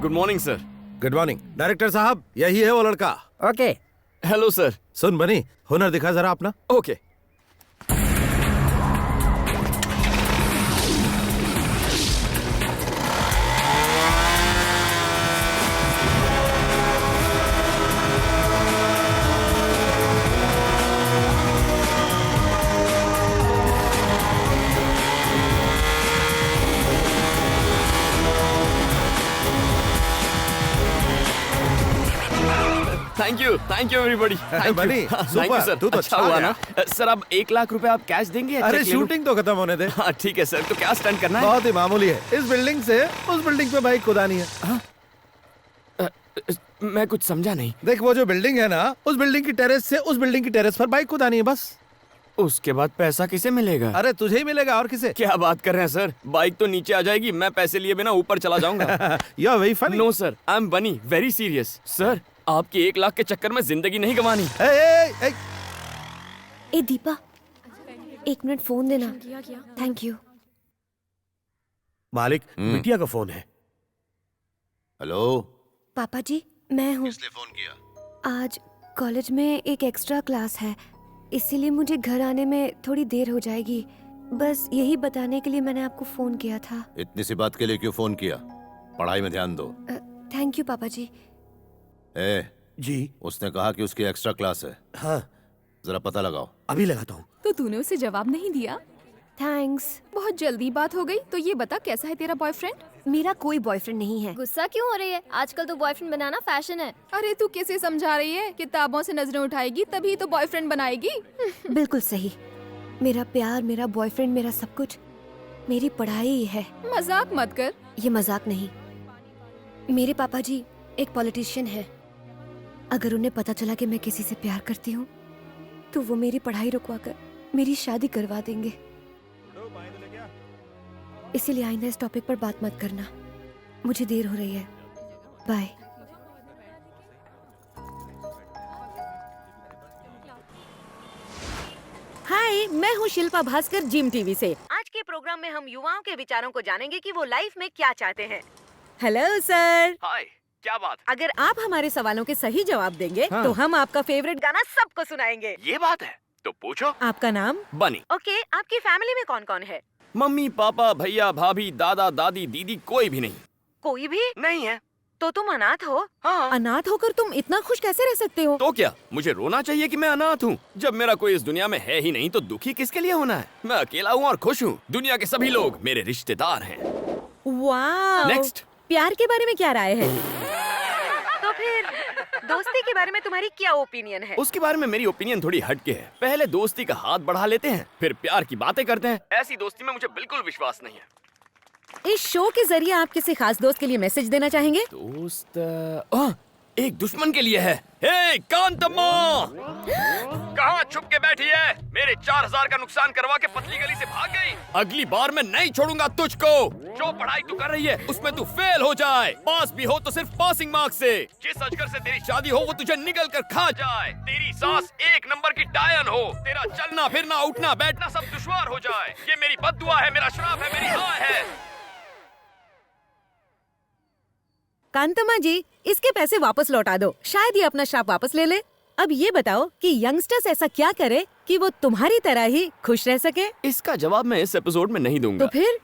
Good morning sir. Good morning. Director साहब, यही है वो लड़का। ओके। Hello sir. सुन बनी, हुनर दिखा जरा अपना। ओके। Thank you everybody. बनी, थैंक यू सर। तू तो अच्छा छा हुआ गया। ना सर। अब 1 लाख रुपए आप कैश देंगे? अरे शूटिंग तो खत्म होने दे। हाँ ठीक है सर। तो क्या स्टंट करना है? बहुत ही मामूली है। इस बिल्डिंग से उस बिल्डिंग पे बाइक कुदानी है। मैं कुछ समझा नहीं। देख, वो जो बिल्डिंग है ना, उस बिल्डिंग की टेरेस से उस बिल्डिंग की टेरेस पर बाइक कुदानी है बस। उसके बाद पैसा किसे मिलेगा? अरे तुझे ही मिलेगा, और किसे? क्या बात कर रहे हैं सर? बाइक तो नीचे आ जाएगी, मैं पैसे लिए बिना ऊपर चला जाऊंगा। You are very funny. No sir, I am bunny very serious. Sir आपकी 1 लाख के चक्कर में जिंदगी नहीं गंवानी। ए दीपा, 1 मिनट फोन देना। Thank you. मालिक, बिटिया का फोन है। हेलो। पापा जी, मैं हूँ। किसने फोन किया? आज कॉलेज में एक एक्स्ट्रा क्लास है, इसीलिए मुझे घर आने में थोड़ी देर हो जाएगी। बस यही बताने के लिए मैंने आपको फोन किया था। इतनी सी बात के लिए क्यों फोन किया? पढ़ाई में ध्यान दो। थैंक यू पापा जी। ए जी। उसने कहा कि उसकी एक्स्ट्रा क्लास है। हाँ, जरा पता लगाओ। अभी लगाता हूँ। तो तूने उसे जवाब नहीं दिया? थैंक्स। बहुत जल्दी बात हो गई। तो ये बता, कैसा है तेरा बॉयफ्रेंड? मेरा कोई बॉयफ्रेंड नहीं है। गुस्सा क्यों हो रही है? आजकल तो बॉयफ्रेंड बनाना फैशन है। अरे तू किसे समझा रही है? किताबों से नजरें उठाएगी तभी तो बॉयफ्रेंड बनाएगी। बिल्कुल सही। मेरा प्यार, मेरा बॉयफ्रेंड, मेरा सब कुछ मेरी पढ़ाई ही है। मजाक मत कर। ये मजाक नहीं। मेरे पापा जी एक पॉलिटिशियन है। अगर उन्हें पता चला कि मैं किसी से प्यार करती हूँ तो वो मेरी पढ़ाई रुकवा कर मेरी शादी करवा देंगे। इसीलिए आइंदा इस टॉपिक पर बात मत करना। मुझे देर हो रही है। बाय। हाय, मैं हूँ शिल्पा भास्कर, जिम टीवी से। आज के प्रोग्राम में हम युवाओं के विचारों को जानेंगे कि वो लाइफ में क्या चाहते हैं। Hello sir. हाय, क्या बात? अगर आप हमारे सवालों के सही जवाब देंगे तो हम आपका फेवरेट गाना सबको सुनाएंगे। ये बात है तो पूछो। आपका नाम? बनी। ओके, आपकी फैमिली में कौन कौन है? मम्मी पापा भैया भाभी दादा दादी दीदी कोई भी नहीं। कोई भी नहीं है। तो तुम अनाथ हो? हाँ। अनाथ होकर तुम इतना खुश कैसे रह सकते हो? तो क्या मुझे रोना चाहिए कि मैं अनाथ हूँ? जब मेरा कोई इस दुनिया में है ही नहीं तो दुखी किसके लिए होना है? मैं अकेला हूँ और खुश हूँ। दुनिया के सभी लोग मेरे रिश्तेदार हैं। वाह। नेक्स्ट। प्यार के बारे में क्या राय है? तो फिर दोस्ती के बारे में तुम्हारी क्या ओपिनियन है? उसके बारे में मेरी ओपिनियन थोड़ी हटके है। पहले दोस्ती का हाथ बढ़ा लेते हैं, फिर प्यार की बातें करते हैं। ऐसी दोस्ती में मुझे बिल्कुल विश्वास नहीं है। इस शो के जरिए आप किसी खास दोस्त के लिए मैसेज देना चाहेंगे? दोस्त एक दुश्मन के लिए है। हे कांतम्मा, कहाँ छुप के बैठी है? मेरे 4000 का नुकसान करवा के पतली गली से भाग गई। अगली बार मैं नहीं छोड़ूंगा तुझको। जो पढ़ाई तू कर रही है उसमें तू फेल हो जाए। पास भी हो तो सिर्फ पासिंग मार्क्स से। जिस अजगर से तेरी शादी हो वो तुझे निगल कर खा जाए। तेरी सास 1 नंबर की डायन हो। तेरा चलना फिरना उठना बैठना सब दुश्वार हो जाए। ये मेरी बद्दुआ है, मेरा श्राप है, मेरी हाय है। कांतम्मा जी, इसके पैसे वापस लौटा दो, शायद ये अपना श्राप वापस ले ले। अब ये बताओ कि यंगस्टर्स ऐसा क्या करे कि वो तुम्हारी तरह ही खुश रह सके? इसका जवाब मैं इस एपिसोड में नहीं दूंगा। तो फिर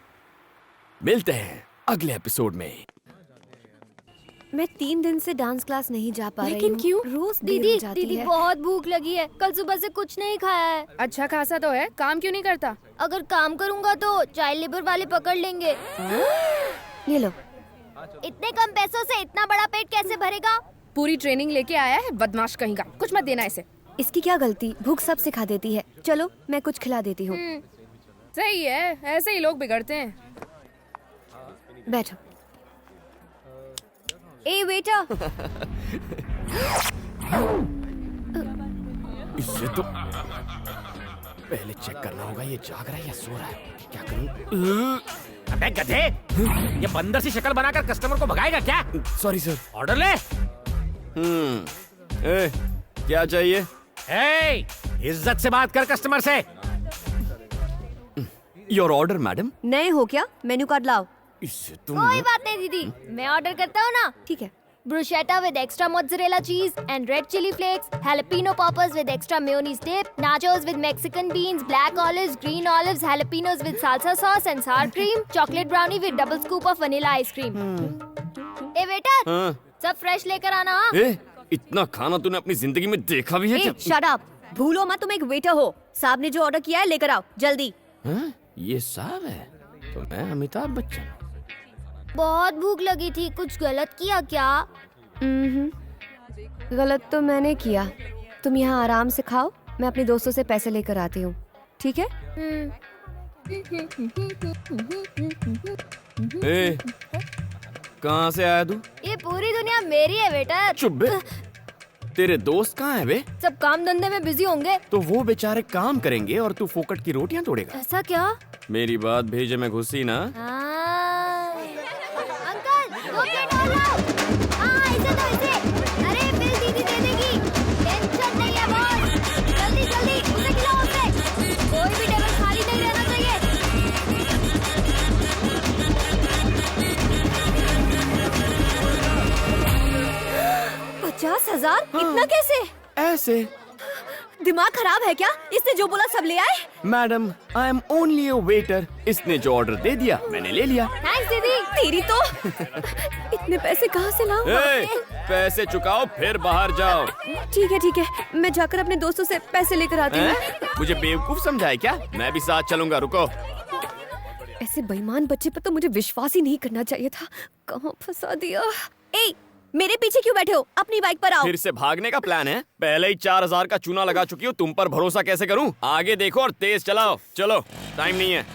मिलते हैं अगले एपिसोड में। मैं 3 दिन से डांस क्लास नहीं जा पा रही हूँ। लेकिन क्यों? रोज देर हो जाती दीदी है। बहुत भूख लगी है। कल सुबह से कुछ नहीं खाया है। अच्छा खासा तो है, काम क्यों नहीं करता? अगर काम करूँगा तो चाइल्ड लेबर वाले पकड़ लेंगे। ये लो। इतने कम पैसों से इतना बड़ा पेट कैसे भरेगा? पूरी ट्रेनिंग लेके आया है, बदमाश कहीं का। कुछ मत देना इसे। इसकी क्या गलती? भूख सब सिखा देती है। चलो मैं कुछ खिला देती हूँ। सही है, ऐसे ही लोग बिगड़ते हैं। बैठो। ए बेटा। इसे तो पहले चेक करना होगा ये जाग रहा है या सो रहा है। क्या करूं? अबे गधे, ये बंदर सी शक्ल बनाकर कस्टमर को भगाएगा क्या? Sorry sir. ऑर्डर ले। क्या चाहिए? ए, इज्जत से बात कर कस्टमर से। Your order madam. नए हो क्या? मेन्यू कार्ड लाओ। इससे तुम कोई बात नहीं दीदी, मैं ऑर्डर करता हूँ ना। ठीक है। Bruschetta with extra mozzarella cheese and red chili flakes, jalapeno poppers with extra mayonnaise dip, nachos with Mexican beans, black olives, green olives, jalapenos with salsa sauce and sour cream, chocolate brownie with double scoop of vanilla ice cream. A waiter, हाँ। सब fresh लेकर आना। हाँ? ए, इतना खाना तूने अपनी जिंदगी में देखा भी है क्या? Shut up. भूलो मत तुम एक वेटर हो। साहब ने जो ऑर्डर किया है लेकर आओ जल्दी। हाँ? ये साहब है तो मैं अमिताभ बच्चन। बहुत भूख लगी थी, कुछ गलत किया क्या? गलत तो मैंने किया। तुम यहाँ आराम से खाओ, मैं अपने दोस्तों से पैसे लेकर आती हूँ, ठीक है? ए, कहाँ से आया तू? ये पूरी दुनिया मेरी है वेटर। चुप बे। तेरे दोस्त कहाँ है बे? सब काम धंधे में बिजी होंगे। तो वो बेचारे काम करेंगे और तू फोकट की रोटियां तोड़ेगा। ऐसा क्या? मेरी बात भेजे में घुसी ना। अंकल, दो प्लेट और लाओ। हाँ, ऐसे तो ऐसे। अरे बिल दीदी दे देगी, टेंशन नहीं है बॉस। जल्दी जल्दी उसे खिलाओ उसे। कोई भी टेबल खाली नहीं रहना चाहिए। 50,000? इतना कैसे? ऐसे। दिमाग खराब है क्या? इसने जो बोला सब ले आए? Madam, I am only a waiter. इसने जो ऑर्डर दे दिया मैंने ले लिया। थैंक्स दीदी। तेरी तो इतने पैसे कहाँ से लाऊं? ए, पैसे चुकाओ फिर बाहर जाओ। ठीक है, मैं जाकर अपने दोस्तों से पैसे लेकर आती हूँ। मुझे बेवकूफ समझा है क्या? मैं भी साथ चलूंगा, रुको। ऐसे बेईमान बच्चे पर तो मुझे विश्वास ही नहीं करना चाहिए था। कहाँ फंसा दिया? ए, मेरे पीछे क्यों बैठे हो? अपनी बाइक पर आओ। फिर से भागने का प्लान है? पहले ही 4,000 का चूना लगा चुकी हो, तुम पर भरोसा कैसे करूं? आगे देखो और तेज चलाओ। चलो, टाइम नहीं है।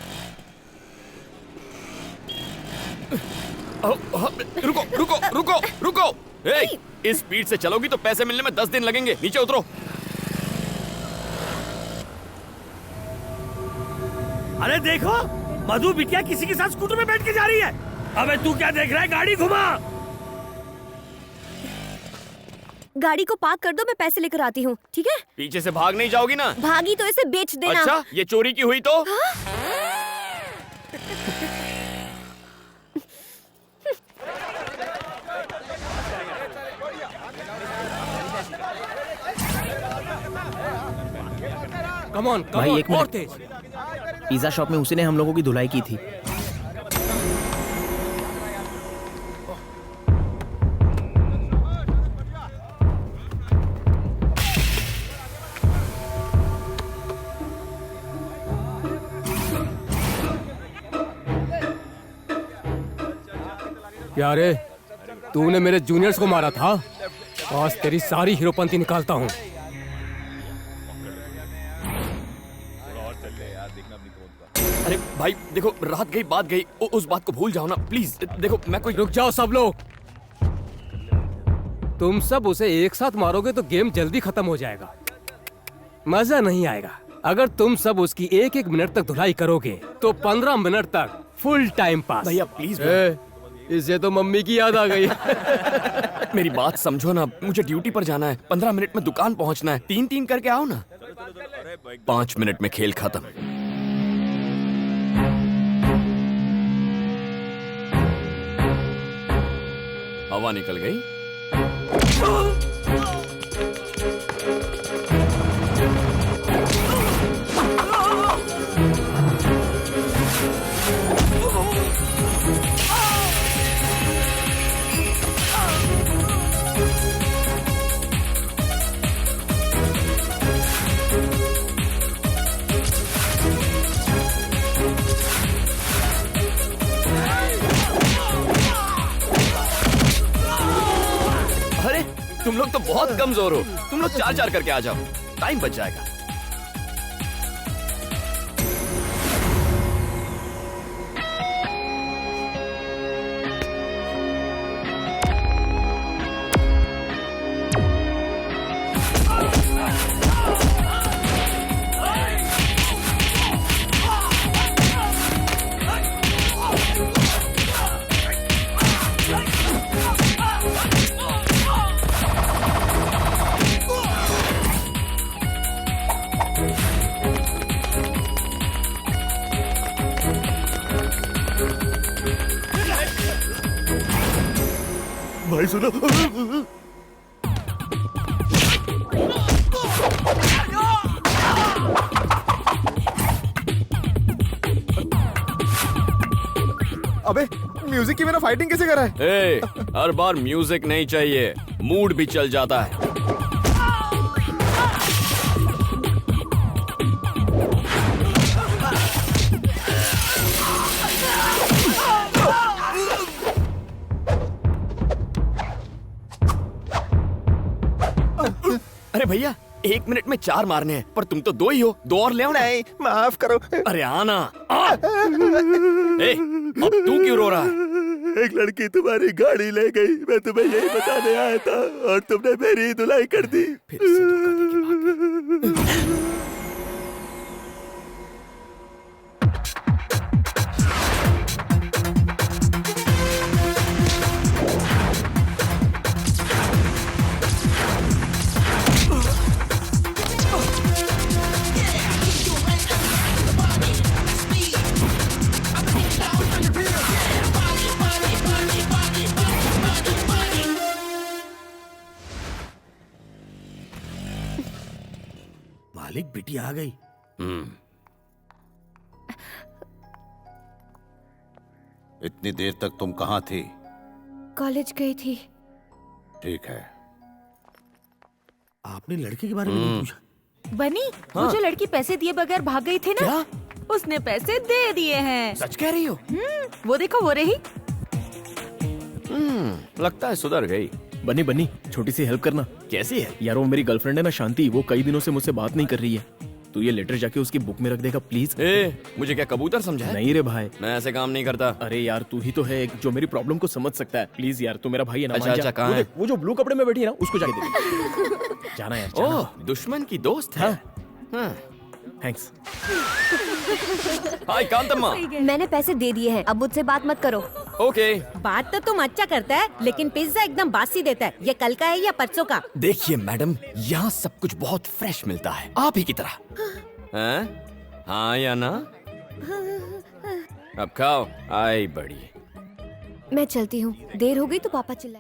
रुको रुको रुको रुको। ए, इस स्पीड से चलोगी तो पैसे मिलने में 10 दिन लगेंगे। नीचे उतरो। अरे देखो, मधु बिटिया किसी के साथ स्कूटर में बैठ के जा रही है। अबे तू क्या देख रहा है? गाड़ी घुमा। गाड़ी को पार्क कर दो, मैं पैसे लेकर आती हूँ, ठीक है? पीछे से भाग नहीं जाओगी ना? भागी तो इसे बेच देना। अच्छा, ये चोरी की हुई तो? कम ऑन भाई, एक और मिनट। तेज। पिज्जा शॉप में उसी ने हम लोगों की धुलाई की थी। यारे, तूने मेरे जूनियर्स को मारा था। आज तेरी सारी हीरोपंती निकालता हूँ। अरे भाई देखो, रात गई बात गई, उस बात को भूल जाओ ना प्लीज। देखो मैं कोई। रुक जाओ सब लोग। तुम सब उसे एक साथ मारोगे तो गेम जल्दी खत्म हो जाएगा, मजा नहीं आएगा। अगर तुम सब उसकी एक एक मिनट तक धुलाई करोगे तो 15 मिनट तक फुल टाइम पास। भैया प्लीज। इसे तो मम्मी की याद आ गई। मेरी बात समझो ना, मुझे ड्यूटी पर जाना है। 15 मिनट में दुकान पहुंचना है। 3-3 करके आओ ना। 5 मिनट में खेल खत्म। हवा निकल गई। अरे तुम लोग तो बहुत कमजोर हो। तुम लोग 4-4 करके आ जाओ, टाइम बच जाएगा। भाई सुनो। अबे म्यूजिक की बिना फाइटिंग कैसे कर रहा है? ए, हर बार म्यूजिक नहीं चाहिए, मूड भी चल जाता है। अरे भैया, 1 मिनट में 4 मारने हैं, पर तुम तो 2 ही हो, 2 और ले आओ ना। नहीं, माफ करो। अरे आना। ए, अब तू क्यों रो रहा है? एक लड़की तुम्हारी गाड़ी ले गई, मैं तुम्हें यही बताने आया था और तुमने मेरी धुलाई कर दी। फिर से धोखा दे के भाग गई। मालिक, बेटी आ गई। इतनी देर तक तुम कहाँ थी? कॉलेज गई थी। ठीक है। आपने लड़के के बारे में नहीं पूछा? बनी, वो जो लड़की पैसे दिए बगैर भाग गई थी ना, उसने पैसे दे दिए हैं। सच कह रही हो? वो देखो, वो रही। लगता है सुधर गई। बनी बनी, छोटी सी हेल्प करना। कैसी है? यार वो मेरी गर्लफ्रेंड है ना शांति, वो कई दिनों से मुझसे बात नहीं कर रही है। तू ये लेटर जाके उसकी बुक में रख देगा प्लीज। ए, मुझे क्या कबूतर समझा है? नहीं रे भाई। मैं ऐसे काम नहीं करता। अरे यार तू ही तो है एक जो मेरी प्रॉब्लम को समझ सकता है। प्लीज यार, तू मेरा भाई है ना। अच्छा, मान जा। अच्छा, कहाँ वो है? देख, वो जो ब्लू कपड़े में बैठी है ना, उसको जाके दे दे। जाना यार, जाना। ओह, दुश्मन की दोस्त है। हाँ। थैंक्स। हाय कांतम्मा। मैंने पैसे दे दिए हैं, अब मुझसे बात मत करो। ओके। बात तो तुम अच्छा करता है, लेकिन पिज्जा एकदम बासी देता है। ये कल का है या परसों का? देखिए मैडम, यहाँ सब कुछ बहुत फ्रेश मिलता है, आप ही की तरह। हैं? हाँ या ना? अब खाओ। आई बड़ी। मैं चलती हूँ, देर हो गई तो पापा चिल्लाए।